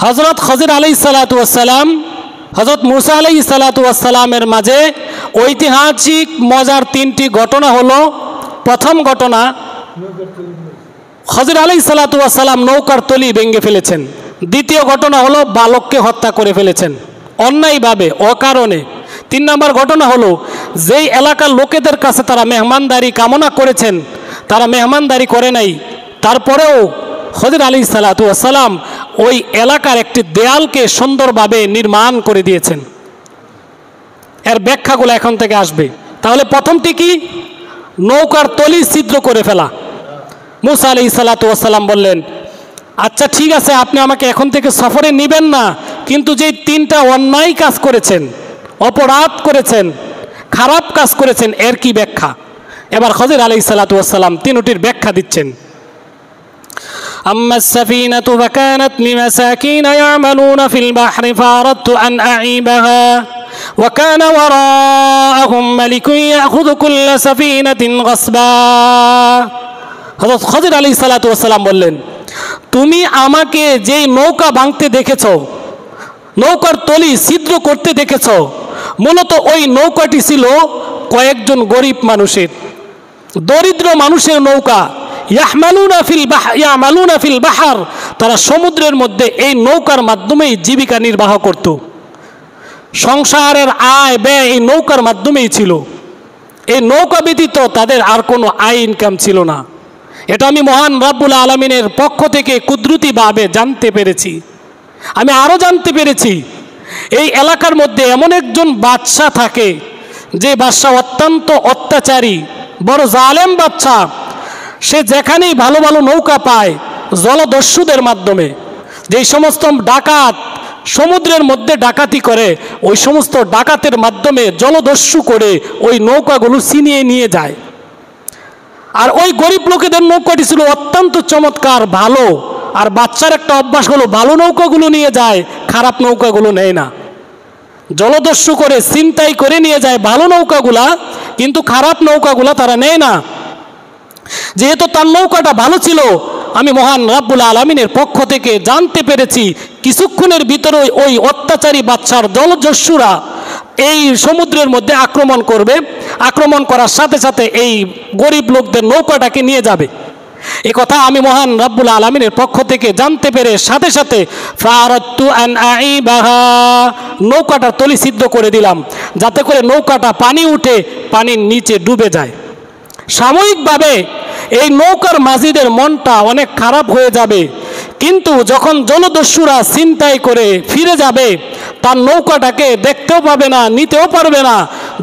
হজরত খজির আলাইহিসসালাতু ওয়াসসালাম হজরত মুসা আলাইহিসসালাতু ওয়াসসালামের মাঝে ঐতিহাসিক মজার তিনটি ঘটনা হলো, প্রথম ঘটনা খজির আলাইহিসসালাতু ওয়াসসালাম নৌকার তলি ভেঙে ফেলেছেন। দ্বিতীয় ঘটনা হলো বালককে হত্যা করে ফেলেছেন অন্যায়ভাবে, অকারণে। 3 নম্বর ঘটনা হলো যেই এলাকার লোকেদের কাছে তারা মেহমানদারি কামনা করেছেন, তারা মেহমানদারি করে নাই, তারপরেও খজির আলাইহিসসালাতু ওয়াসসালাম ওই এলাকার একটি দেয়ালকে সুন্দরভাবে নির্মাণ করে দিয়েছেন। এর ব্যাখ্যাগুলো এখন থেকে আসবে। তাহলে প্রথমটি কি? নৌকার তলি ছিদ্র করে ফেলা। মুসা আলাইহিসসালাতু ওয়াসসালাম বললেন, আচ্ছা ঠিক আছে, আপনি আমাকে এখন থেকে সফরে নেবেন না, কিন্তু যে 3টা অন্যায় কাজ করেছেন, অপরাধ করেছেন, খারাপ কাজ করেছেন, এর কি ব্যাখ্যা? এবার খজির আলাইহিসসালাতু ওয়াসসালাম 3টির ব্যাখ্যা দিচ্ছেন। أما السفينة فكانت لمساكين يعملون في البحر فأردت أن أعيبها وكان وراءهم ملك يأخذ كل سفينة غصبا। হযরত খজির আলাইহিসসালাতু ওয়াসসালাম বললেন, তুমি আমাকে যেই নৌকা ভাঙতে দেখেছো, নৌকার তলি ছিদ্র করতে দেখেছো, মূলত ওই নৌকাটি ছিল কয়েকজন গরিব মানুষের, দরিদ্র মানুষের নৌকা। ইয়ামালুনা ফিল বাহর, তারা সমুদ্রের মধ্যে এই নৌকার মাধ্যমেই জীবিকা নির্বাহ করত। সংসারের আয় ব্যয় এই নৌকার মাধ্যমেই ছিল। এই নৌকা ব্যতীত তাদের আর কোনো আয় ইনকাম ছিল না। এটা আমি মহান রব্বুল আলামিনের পক্ষ থেকে কুদরতিভাবে জানতে পেরেছি। আমি আরও জানতে পেরেছি এই এলাকার মধ্যে এমন একজন বাদশাহ থাকে, যে বাদশাহ অত্যন্ত অত্যাচারী, বড় জালেম বাদশাহ। সে যেখানেই ভালো ভালো নৌকা পায়, জলদস্যুদের মাধ্যমে, যেই সমস্ত ডাকাত সমুদ্রের মধ্যে ডাকাতি করে, ওই সমস্ত ডাকাতের মাধ্যমে জলদস্যু করে ওই নৌকাগুলো ছিনিয়ে নিয়ে যায়। আর ওই গরিব লোকেদের নৌকাটি ছিল অত্যন্ত চমৎকার, ভালো। আর বাচ্চার একটা অভ্যাস হলো ভালো নৌকাগুলো নিয়ে যায়, খারাপ নৌকাগুলো নেয় না। জলদস্যু করে ছিনতাই করে নিয়ে যায় ভালো নৌকাগুলা, কিন্তু খারাপ নৌকাগুলা তারা নেয় না। যেহেতু তার নৌকাটা ভালো ছিল, আমি মহান রব্বুল আলামিনের পক্ষ থেকে জানতে পেরেছি কিছুক্ষণের ভিতরে ওই অত্যাচারী বাদশার জলদস্যুরা এই সমুদ্রের মধ্যে আক্রমণ করবে। আক্রমণ করার সাথে সাথে এই গরিব লোকদের নৌকাটাকে নিয়ে যাবে। এই কথা আমি মহান রব্বুল আলামিনের পক্ষ থেকে জানতে পেরে সাথে সাথে ফারাদতু আন আইবাহা, নৌকাটা তলি ছিদ্র করে দিলাম, যাতে করে নৌকাটা পানি উঠে পানির নিচে ডুবে যায়। সাময়িকভাবে এই নৌকার মাঝিদের মনটা অনেক খারাপ হয়ে যাবে, কিন্তু যখন জলদস্যুরা ছিনতাই করে ফিরে যাবে, তার নৌকাটাকে দেখতেও পাবে না, নিতেও পারবে না।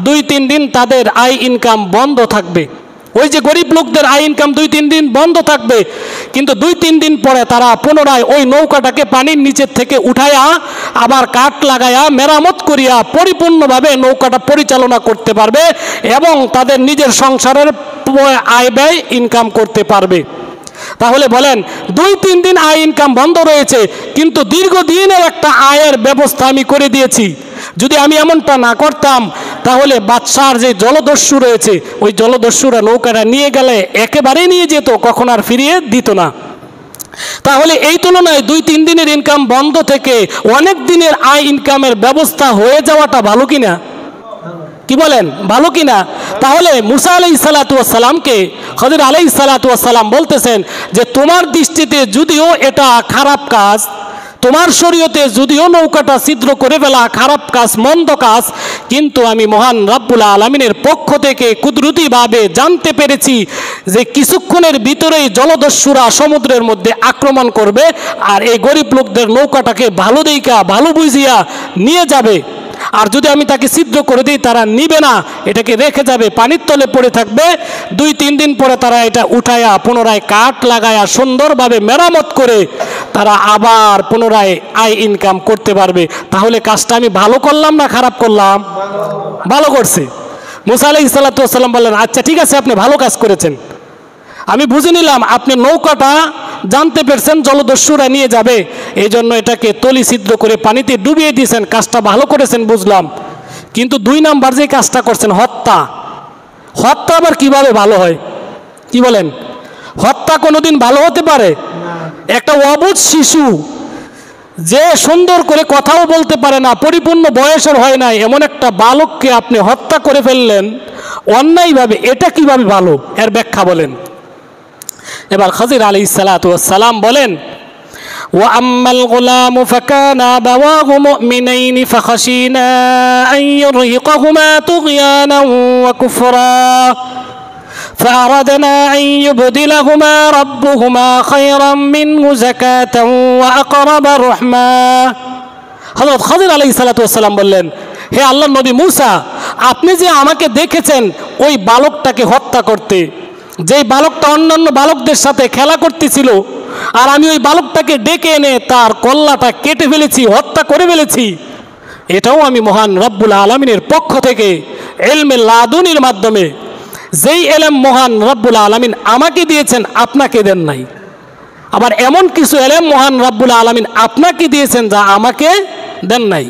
2-3 দিন তাদের আয় ইনকাম বন্ধ থাকবে। ওই যে গরিব লোকদের আয় ইনকাম 2-3 দিন বন্ধ থাকবে, কিন্তু 2-3 দিন পরে তারা পুনরায় ওই নৌকাটাকে পানির নিচের থেকে উঠায়া আবার কাঠ লাগায়া মেরামত করিয়া পরিপূর্ণভাবে নৌকাটা পরিচালনা করতে পারবে এবং তাদের নিজের সংসারের আয় ব্যয় ইনকাম করতে পারবে। তাহলে বলেন, 2-3 দিন আয় ইনকাম বন্ধ রয়েছে, কিন্তু দীর্ঘদিনের একটা আয়ের ব্যবস্থা আমি করে দিয়েছি। যদি আমি এমনটা না করতাম, তাহলে বাদশার যে জলদস্যু রয়েছে, ওই জলদস্যুরা নৌকাটা নিয়ে গেলে একেবারেই নিয়ে যেত, কখন আর ফিরিয়ে দিত না। তাহলে এই তুলনায় 2-3 দিনের ইনকাম বন্ধ থেকে অনেক দিনের আয় ইনকামের ব্যবস্থা হয়ে যাওয়াটা ভালো কিনা? কি বলেন, ভালো কিনা? তাহলে মুসা আলাইহিসসালাতু ওয়াসসালামকে খজির আলাইহিসসালাতু ওয়াসসালাম বলতেছেন যে তোমার দৃষ্টিতে যদিও এটা খারাপ কাজ, তোমার শরীয়তে যদিও নৌকাটা ছিদ্র করে ফেলা খারাপ কাজ, মন্দ কাজ, কিন্তু আমি মহান রব্বুল আলামিনের পক্ষ থেকে কুদরতিভাবে জানতে পেরেছি যে কিছুক্ষণের ভিতরেই জলদস্যুরা সমুদ্রের মধ্যে আক্রমণ করবে আর এই গরিব লোকদের নৌকাটাকে ভালো দেইকা ভালো বুঝিয়া নিয়ে যাবে। আর যদি আমি তাকে ছিদ্র করে দিই, তারা নিবে না, এটাকে রেখে যাবে, পানির তলে পড়ে থাকবে। 2-3 দিন পরে তারা এটা উঠায়া পুনরায় কাঠ লাগায়া সুন্দরভাবে মেরামত করে তারা আবার পুনরায় আয় ইনকাম করতে পারবে। তাহলে কাজটা আমি ভালো করলাম না খারাপ করলাম? ভালো করছে। মুসা আলাইহিসসালাতু ওয়াসসালাম বললেন, আচ্ছা ঠিক আছে, আপনি ভালো কাজ করেছেন, আমি বুঝে নিলাম আপনি নৌকাটা জানতে পেরেছেন জলদস্যুরা নিয়ে যাবে, এই জন্য এটাকে তলি ছিদ্র করে পানিতে ডুবিয়ে দিয়েছেন, কাজটা ভালো করেছেন বুঝলাম। কিন্তু 2 নাম্বার যে কাজটা করছেন, হত্যা, হত্যা আবার কিভাবে ভালো হয়? কি বলেন, হত্যা কোনোদিন ভালো হতে পারে? একটা অবুঝ শিশু যে সুন্দর করে কথাও বলতে পারে না, পরিপূর্ণ বয়সের হয় নাই, এমন একটা বালককে আপনি হত্যা করে ফেললেন অন্যায়ভাবে, এটা কিভাবে ভালো? এর ব্যাখ্যা বলেন। এবার খাজির আলাইহিস সালাতু ওয়াস সালাম বলেন, ওয়া আম্মাল গুলামু ফাকানা আবাওয়াহু মুমিনাইনি ফাখাশিনা আন ইউরহিকাহুমা তুগয়ানান ওয়া কুফরা فأردنا أن يبدلهما ربهما خيرا منه زكاة وأقرب رحما। হযরত খাজির আলাইহিস সালাতু ওয়াস সালাম বললেন, হে আল্লাহর নবী মূসা, আপনি যে আমাকে দেখেছেন ওই বালকটাকে হত্যা করতে, যেই বালকটা অন্যান্য বালকদের সাথে খেলা করতেছিল, আর আমি ওই বালকটাকে ডেকে এনে তার কল্লাটা কেটে ফেলেছি, হত্যা করে ফেলেছি, এটাও আমি মহান রব্বুল আলামিনের পক্ষ থেকে ইলমে লাদুনির মাধ্যমে, যেই এলেম মহান রব্বুল আলামিন আমাকে দিয়েছেন আপনাকে দেন নাই। আবার এমন কিছু এলেম মহান রব্বুল আলামিন আপনাকে দিয়েছেন যা আমাকে দেন নাই।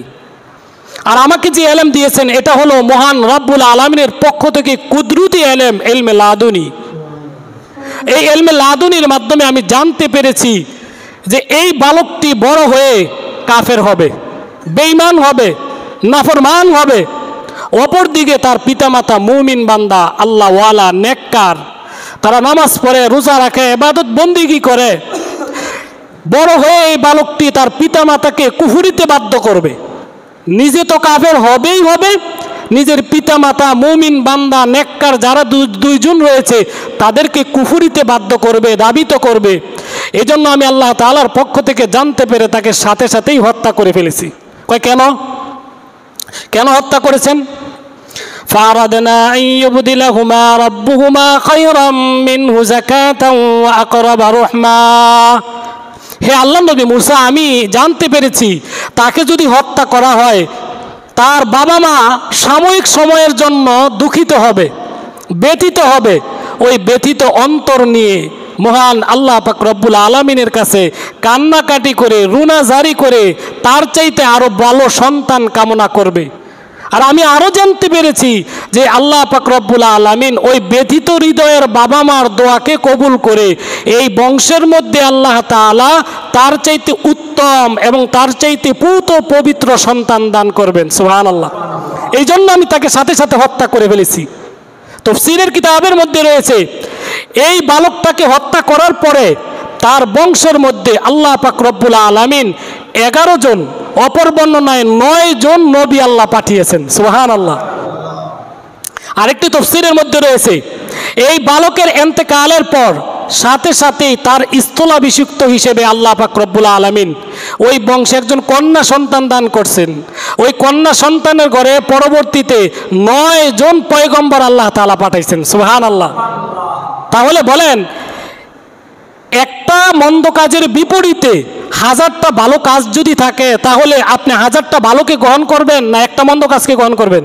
আর আমাকে যে এলেম দিয়েছেন এটা হলো মহান রব্বুল আলামিনের পক্ষ থেকে কুদরতি এলেম, ইলমে লাদুনি। এই ইলমে লাদুনির মাধ্যমে আমি জানতে পেরেছি যে এই বালকটি বড় হয়ে কাফের হবে, বেঈমান হবে, নাফরমান হবে। অপরদিকে তার পিতামাতা মুমিন বান্দা, আল্লাহ ওয়ালা, নেককার, তারা নামাজ পড়ে, রোজা রাখে, ইবাদত বন্দেগী করে। বড় হয়ে এই বালকটি তার পিতামাতাকে কুফরিতে বাধ্য করবে। নিজে তো কাফের হবেই হবে, নিজের পিতামাতা মুমিন বান্দা নেককার যারা দুইজন রয়েছে তাদেরকে কুফরিতে বাধ্য করবে, দাবিত করবে। এজন্য আমি আল্লাহ তাআলার পক্ষ থেকে জানতে পেরে তাকে সাথে সাথেই হত্যা করে ফেলেছি। কয় কেন? কেন হত্যা করেছেন? فأردنا أن يبدلهما ربهما خيرا منه زكاة وأقرب رحما। হে আল্লাহ নবী মূসা, আমি জানতে পেরেছি তাকে যদি হত্যা করা হয় তার বাবা মা সাময়িক সময়ের জন্য দুঃখিত হবে, ব্যথিত হবে। ওই ব্যথিত অন্তর নিয়ে মহান আল্লাহ পাক রব্বুল আলামিনের কাছে কান্নাকাটি করে, রুনা জারি করে তার চাইতে আরো ভালো সন্তান কামনা করবে। আর আমি আরো জানতে পেরেছি যে আল্লাহ পাক রব্বুল আলামিন ওই ব্যথিত হৃদয়ের বাবা মার দোয়াকে কবুল করে এই বংশের মধ্যে আল্লাহ তাআলা তার চাইতে উত্তম এবং তার চাইতে পূত পবিত্র সন্তান দান করবেন। সুবহানাল্লাহ। এই জন্য আমি তাকে সাথে সাথে হত্যা করে ফেলেছি। তাফসীরের কিতাবের মধ্যে রয়েছে এই বালকটাকে হত্যা করার পরে তার বংশের মধ্যে আল্লাহ পাক রব্বুল আলামিন 11 জন, অপর বর্ণনায় 9 জন নবী আল্লাহ পাঠিয়েছেন। সুবহানাল্লাহ। আরেকটি তাফসীরের মধ্যে রয়েছে এই বালকের ইন্তেকালের পর সাথে সাথেই তার স্থলাভিষিক্ত হিসেবে আল্লাহ পাক রব্বুল আলামিন ওই বংশে একজন কন্যা সন্তান দান করছেন। ওই কন্যা সন্তানের ঘরে পরবর্তীতে 9 জন পয়গম্বর আল্লাহ তাআলা পাঠাইছেন। সুবহানাল্লাহ। তাহলে বলেন, একটা মন্দ কাজের বিপরীতে 1000টা ভালো কাজ যদি থাকে তাহলে আপনি 1000টা ভালোকে গ্রহণ করবেন না একটা মন্দ কাজকে গ্রহণ করবেন?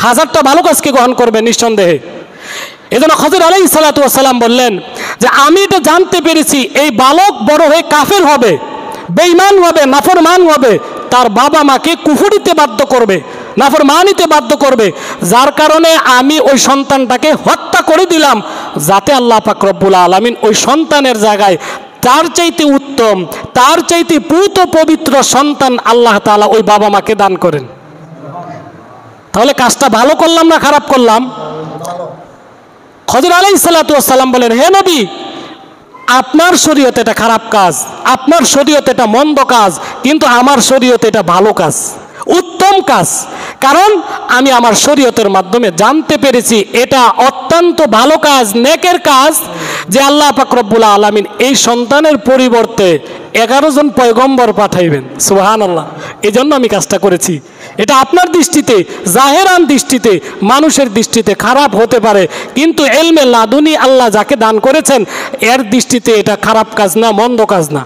1000টা ভালো কাজকে গ্রহণ করবেন নিঃসন্দেহে। এজন্য খাজির আলাইহিস সালাতু ওয়াস সালাম বললেন যে আমি এটা জানতে পেরেছি এই বালক বড় হয়ে কাফের হবে, বেঈমান হবে, নাফরমান হবে, তার বাবা মাকে কুফরিতে বাধ্য করবে, নাফরমানিতে বাধ্য করবে, যার কারণে আমি ওই সন্তানটাকে হত্যা করে দিলাম, যাতে আল্লাহ পাক রব্বুল আলামিন ওই সন্তানের জায়গায় তার চাইতে উত্তম, তার চাইতে পূত পবিত্র সন্তান আল্লাহ তাআলা ওই বাবা মাকে দান করেন। তাহলে কাজটা ভালো করলাম না খারাপ করলাম? খাজির আলাইহিস সালাতু ওয়াস সালাম বলেন, হে নবী, আপনার শরীয়তে এটা খারাপ কাজ, আপনার শরীয়তে এটা মন্দ কাজ, কিন্তু আমার শরীয়তে এটা ভালো কাজ, উত্তম কাজ। কারণ আমি আমার শরীয়তের মাধ্যমে জানতে পেরেছি এটা অত্যন্ত ভালো কাজ, নেকের কাজ, যে আল্লাহ পাক রব্বুল আলামিন এই সন্তানের পরিবর্তে 11 জন পয়গম্বর পাঠাইবেন। সুবহানাল্লাহ। এই জন্য আমি কাজটা করেছি। এটা আপনার দৃষ্টিতে, জাহেরান দৃষ্টিতে, মানুষের দৃষ্টিতে খারাপ হতে পারে, কিন্তু ইলমে লাদুনি আল্লাহ যাকে দান করেছেন এর দৃষ্টিতে এটা খারাপ কাজ না, মন্দ কাজ না।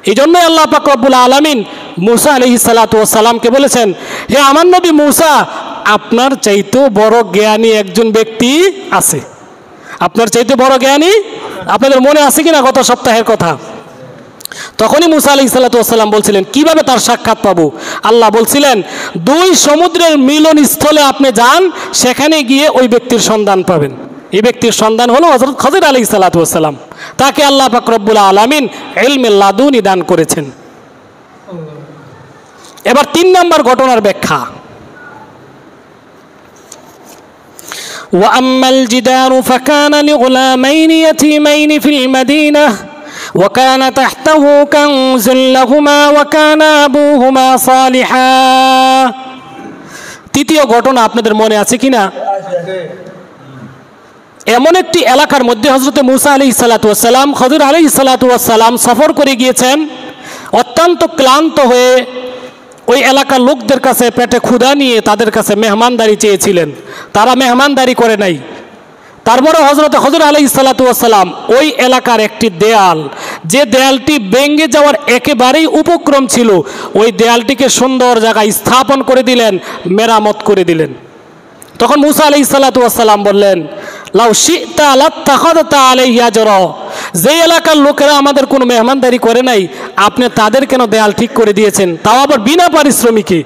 এই জন্যই আল্লাহ পাক রব্বুল আলামিন মূসা আলাইহিস সালাতু ওয়াস সালামকে বলেছেন, হে আমার নবী মূসা, আপনার চাইতেও বড় জ্ঞানী একজন ব্যক্তি আছে। আপনার চাইতে বড় জ্ঞানী, আপনাদের মনে আছে কিনা গত সপ্তাহের কথা? তখনই মূসা আলাইহিস সালাতু ওয়াস সালাম বলছিলেন কিভাবে তার সাক্ষাৎ পাবো? আল্লাহ বলছিলেন 2 সমুদ্রের মিলন স্থলে আপনি যান, সেখানে গিয়ে ওই ব্যক্তির সন্ধান পাবেন। এই ব্যক্তির সন্ধান হলো হযরত খাজির আলাইহিস সালাতু ওয়াস সালাম। তাকে আল্লাহ পাক রব্বুল আলামিন ইলমে লাদুনি দান করেছেন। এবার 3 নম্বর ঘটনার ব্যাখ্যা। وأما الجدار فكان لغلامين يتيمين في المدينة وكان تحته كنز لهما وكان أبوهما صالحا। তৃতীয় ঘটনা আপনাদের মনে আছে কিনা? এমন একটি এলাকার মধ্যে হযরত মুসা আলাইহিস সালাতু ওয়াস সালাম, খদির আলাইহিস সালাতু ওয়াস সালাম সফর করে গিয়েছেন। অত্যন্ত ক্লান্ত হয়ে ওই এলাকার লোকদের কাছে পেটে ক্ষুধা নিয়ে তাদের কাছে মেহমানদারি চেয়েছিলেন, তারা মেহমানদারি করে নাই। তারপরে হযরত খদির আলাইহিস সালাতু ওয়াস সালাম ওই এলাকার একটি দেয়াল, যে দেয়ালটি ভেঙে যাওয়ার একেবারেই উপক্রম ছিল, ওই দেয়ালটিকে সুন্দর জায়গায় স্থাপন করে দিলেন, মেরামত করে দিলেন। তখন মুসা আলাইহিস সালাতু ওয়াস সালাম বললেন, লাউ শি'তা লাত্তাখাযতা আলাইহি আজরা, যে এলাকার লোকেরা আমাদের কোনো মেহমানদারি করে নাই, আপনি তাদের কেন দেয়াল ঠিক করে দিয়েছেন, তাও আবার বিনা পারিশ্রমিকে?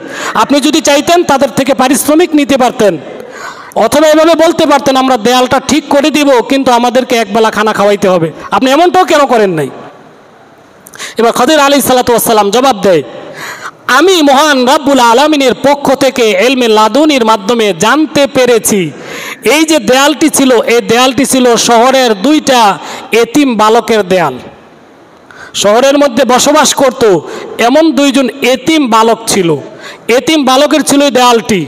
আপনি যদি চাইতেন তাদের থেকে পারিশ্রমিক নিতে পারতেন, অথবা এভাবে বলতে পারতেন আমরা দেয়ালটা ঠিক করে দিব কিন্তু আমাদেরকে একবেলা খানা খাওয়াইতে হবে। আপনি এমনটাও কেন করেন নাই? এবার খদির আলাইহিস সালাতু ওয়াস সালাম জবাব দেয়, আমি মহান রব্বুল আলামিনের পক্ষ থেকে ইলমে লাদুনির মাধ্যমে জানতে পেরেছি এই যে দেয়ালটি ছিল, এই দেয়ালটি ছিল শহরের 2টা এতিম বালকের দেয়াল। শহরের মধ্যে বসবাস করত এমন 2জন এতিম বালক ছিল, এতিম বালকের ছিল এই দেয়ালটি।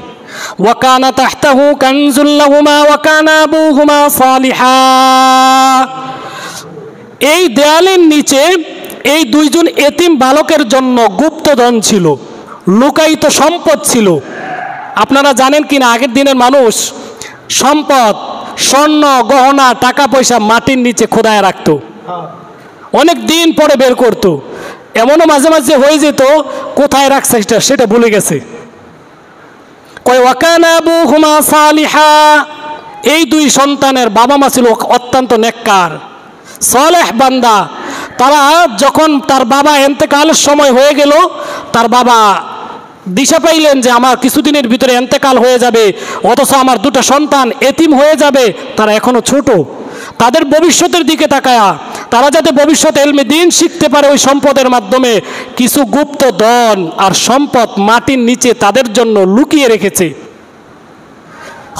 ওয়াকানা তাহতাহু কানজুল লাহুমা ওয়াকানা আবুহুমা সালিহা। এই দেয়ালের নিচে এই 2জন এতিম বালকের জন্য গুপ্তধন ছিল, লুকায়িত সম্পদ ছিল। আপনারা জানেন কিনা আগের দিনের মানুষ সম্পদ, স্বর্ণ গহনা টাকা পয়সা মাটির নিচে খোদায় রাখত, অনেক দিন পরে বের করত। এমনও মাঝে মাঝে হয়ে যেত কোথায় রাখছে সেটা ভুলে গেছে। কয় ওয়াকানা আবুহুমা সালিহা, এই 2 সন্তানের বাবা মা ছিল অত্যন্ত নেককার সালেহ বান্দা। তারা যখন তার বাবা ইন্তেকালের সময় হয়ে গেল, তার বাবা দিশা পাইলেন যে আমার কিছুদিনের ভিতরে ইন্তেকাল হয়ে যাবে, অথচ আমার 2টা সন্তান এতিম হয়ে যাবে, তারা এখনো ছোট, তাদের ভবিষ্যতের দিকে তাকায়া তারা যাতে ভবিষ্যতে ইলমে দ্বীন শিখতে পারে ওই সম্পদের মাধ্যমে কিছু গুপ্ত ধন আর সম্পদ মাটির নিচে তাদের জন্য লুকিয়ে রেখেছে।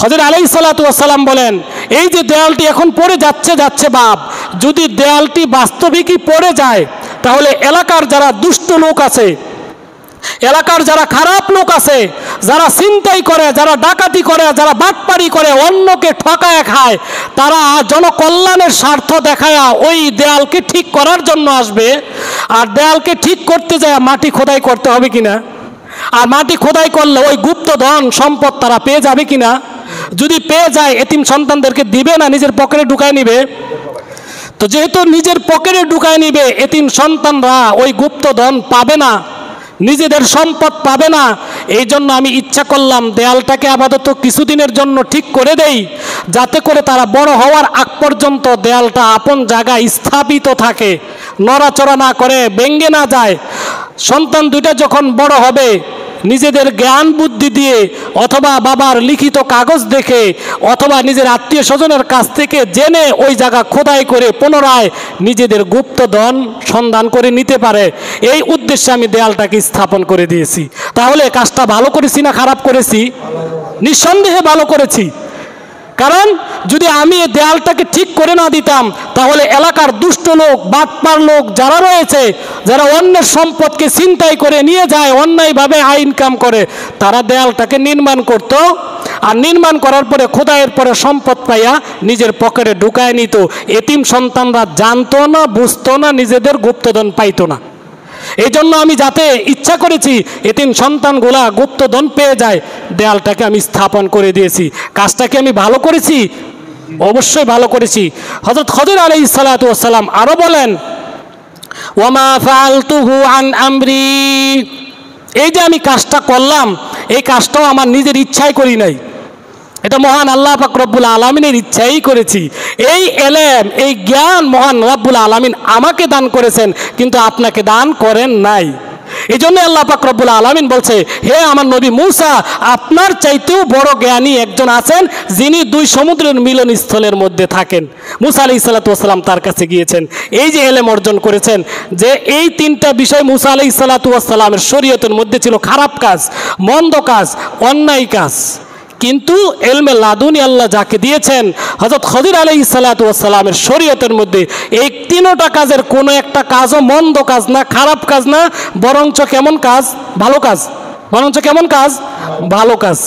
হযরত আলাইহিস সালাতু ওয়াস সালাম বলেন, এই যে দেয়ালটি এখন পড়ে যাচ্ছে বাপ, যদি দেয়ালটি বাস্তবিকই পড়ে যায় তাহলে এলাকার যারা দুষ্ট লোক আছে, এলাকার যারা খারাপ লোক আছে, যারা ছিনতাই করে, যারা ডাকাতি করে, যারা বাটপারি করে, অন্যকে ঠকায় খায়, তারা জনকল্যাণের স্বার্থ দেখায়া ওই দেয়ালকে ঠিক করার জন্য আসবে। আর দেয়ালকে ঠিক করতে যায় মাটি খোদাই করতে হবে কিনা, আর মাটি খোদাই করলে ওই গুপ্ত ধন সম্পদ তারা পেয়ে যাবে কিনা, যদি পেয়ে যায় এতিম সন্তানদেরকে দিবে না নিজের পকেটে ঢুকায় নিবে? তো যেহেতু নিজের পকেটে ঢুকায় নিবে, এতিম সন্তানরা ওই গুপ্ত ধন পাবে না, নিজেদের সম্পদ পাবে না। এই জন্য আমি ইচ্ছা করলাম দেয়ালটাকে আপাতত কিছুদিনের জন্য ঠিক করে দেই, যাতে করে তারা বড় হওয়ার আগ পর্যন্ত দেয়ালটা আপন জায়গায় স্থাপিত থাকে, নড়াচড়া না করে, ভেঙে না যায়। সন্তান 2টা যখন বড় হবে, নিজেদের জ্ঞান বুদ্ধি দিয়ে অথবা বাবার লিখিত কাগজ দেখে অথবা নিজের আত্মীয় স্বজনের কাছ থেকে জেনে ওই জায়গা খোদাই করে পুনরায় নিজেদের গুপ্তধন সন্ধান করে নিতে পারে, এই উদ্দেশ্যে আমি দেয়ালটাকে স্থাপন করে দিয়েছি। তাহলে কাজটা ভালো করেছি না খারাপ করেছি? নিঃসন্দেহে ভালো করেছি। কারণ যদি আমি এই দেয়ালটাকে ঠিক করে না দিতাম তাহলে এলাকার দুষ্ট লোক, বাটপার লোক যারা রয়েছে, যারা অন্যের সম্পদকে ছিনতাই করে নিয়ে যায়, অন্যায়ভাবে ইনকাম করে, তারা দেয়ালটাকে নির্মাণ করত, আর নির্মাণ করার পরে খোদাইয়ের পরে সম্পদ পাইয়া নিজের পকেটে ঢুকায় নিত। এতিম সন্তানরা জানতো না, বুঝতো না, নিজেদের গুপ্তধন পাইতো না। এই জন্য আমি যাতে ইচ্ছা করেছি এতিম সন্তানগুলা গুপ্তধন পেয়ে যায়, দেয়ালটাকে আমি স্থাপন করে দিয়েছি। কাজটাকে আমি ভালো করেছি? অবশ্যই ভালো করেছি। হযরত খদির আলাইহিস সালাতু ওয়াস সালাম আরো বলেন, ওয়ামা ফাআলতুহু আন আমরি, এই যে আমি কাজটা করলাম, এই কাজটাও আমার নিজের ইচ্ছাই করি নাই, এটা মহান আল্লাহ পাক রব্বুল আলামিনের ইচ্ছাই করেছি। এই এলেম, এই জ্ঞান মহান রব্বুল আলামিন আমাকে দান করেছেন, কিন্তু আপনাকে দান করেন নাই। এই জন্য আল্লাহ পাক রব্বুল আলামিন বলছে, হে আমার নবী মূসা, আপনার চাইতেও বড় জ্ঞানী একজন আছেন যিনি দুই সমুদ্রের মিলনস্থলের মধ্যে থাকেন। মূসা আলাইহিস সালাতু ওয়াস সালাম তার কাছে গিয়েছেন, এই যে এলেম অর্জন করেছেন, যে এই তিনটা বিষয় মূসা আলাইহিস সালাতু ওয়াস সালামের শরীয়তের মধ্যে ছিল খারাপ কাজ, মন্দ কাজ, অন্যায় কাজ। কিন্তু এলমে লাদুনি আল্লাহ যাকে দিয়েছেন হযরত খদির আলাইহিস সালাতু ওয়াস সালামের শরীয়তের মধ্যে এই তিনটা কাজের কোনো একটা কাজও মন্দ কাজ না, খারাপ কাজ না, বরঞ্চ কেমন কাজ? ভালো কাজ। বরঞ্চ কেমন কাজ? ভালো কাজ।